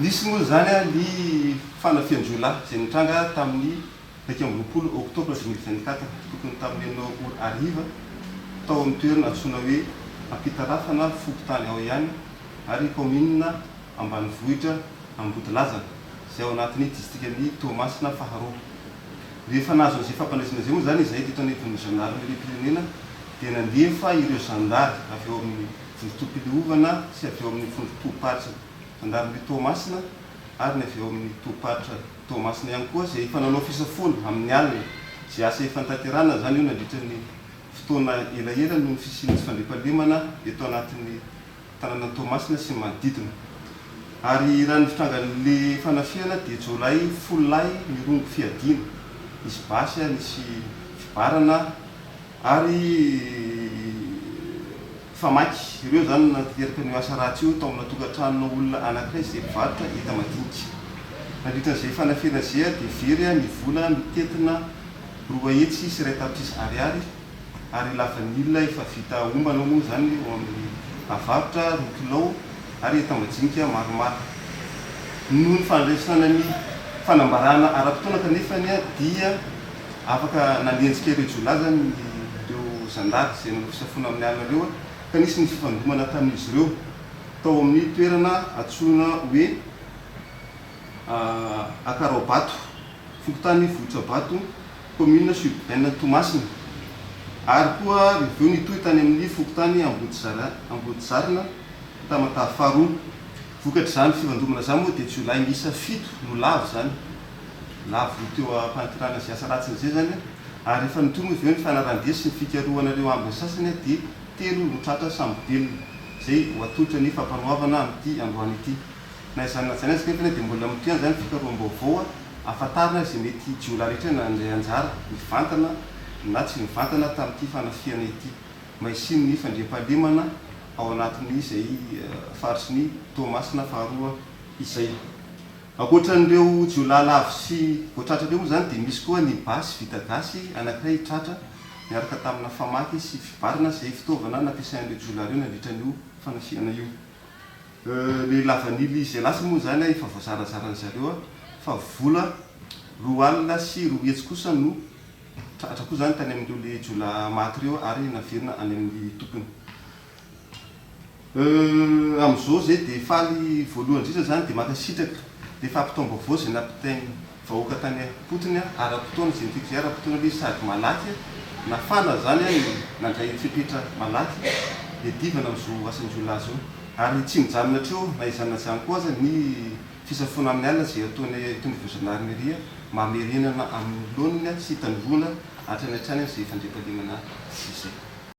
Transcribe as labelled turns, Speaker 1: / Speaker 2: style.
Speaker 1: nisy moa zany ny fanafian Jiolahy izay nitranga tamin'ny 20 octobre 2024 tokony tamin'ny ariva tao amin'ny toerana antsoina hoe ampitarafana fokotany ao ihany ary commune ambanivohitra Ambotolazana izay ao anatin'ny district'ny Toamasina faharoa. Rehefa nazo izay fampandraisana izay moa zany izay teto anivon'ny gendarmerie-pirenena dia nandefa ireo zandary avy eo amin'ny fondro-tompileovana sy avy eo amin'ny fondro-toparitra Zandary Toamasina ary ny avy eo amin'ny toparitra Toamasina ihany koa izay fananao fisafoana amin'ny alina izay asa efa tanterana zany io nandritra ny fotoana elaela noho ny fisian'ny tsy fandriampahalemana eto anatin'ny tanàna Toamasina sy manodidina. Ary raha ny fitrangan'le fanafiana dia Jiolahy folo lahy mirongo fiadiana, nisy basy, nisy fibarana ary famaky. Ireo zany nateraka ny asa ratsy io tao amin'ny tokantranona olona anankiray izay mpivarotra hita madinika. Nandritra izay fanafiana izay dia very ny vola mitetina 2 hetsy sy 2 tapitrisa ariary ary lavanila efa vita ombana moa zany eo amin'ny avarotra 2 kilao ary hita madinika maromaro. Noho ny fandraisana ny fanambarana ara-potoana kanefa dia afaka nanenjika ireo Jiolahy zany ireo zandary izay nanao fisafoana amin'ny alina ireo ka nisy ny fifandomana tamin'izy ireo tao amin'ny toerana antsoina hoe Akarabato, fokotany Vohitrabato, commune urbaine Toamasina. Ary koa reveo nitoy tany amin'ny fokotany Ambotozarina Tamatavy faharoa. Vokatry zany fifandomana zany moa dia Jiolahy miisa 7 no lavo zany. Lavo teo ampantirana izay asa ratsy izay zany. Ary efa nitoy moa reveo ny fanarandesy ny fikarohana ireo ambiny sasany dia 3 no tratra samby belona izay ho atolotra ny fampanoavana amin'ity androany ity. Na izany na izany azy kanefa dia mbola mitoy zany fikaroham-baovao ahafantarana izay mety Jiolahy rehetra na andray anjara mivantana na tsy mivantana tamin'ity fanafiana ity maisiny ny fandriampahalemana ao anatin'ny izay faritry ny Toamasina faharoa izay. Ankoatran'ireo Jiolahy lavo sy voatratra ireo moa zany dia misy koa ny basy vita gasy anankiray tratra miaraka tamina famaky sy fibarana izay fitaovana nampiasain'ireo Jiolahy ireo nandritran'io fanafiana io. Le lavanily izay lasa moa zany efa voazarazarany zareo fa vola 2 alina sy 2 hetsy kosa no tratra koa zany tany amin'ireo le Jiolahy maty ireo ary naverina any amin'ny tompony. Amin'izao zay dia faly voalohany indrindra zany dia makasitraka dia fampitombo-baovao izay nampitainy vahoaka tany am-potony ara-potoana izay niteko izay ara-potoana ilay sady malaky nafana zany nandray fepetra malaky dia divana amin'izao asan'ny Jiolahy zao. Ary tsy mijanona hatreo na izany na izany koa aza ny fisafoana amin'ny alina izay ataony gendarmerie mamerenana amin'ny laoniny sy tanivona hatrany hatrany izay fandriampahalemana izay.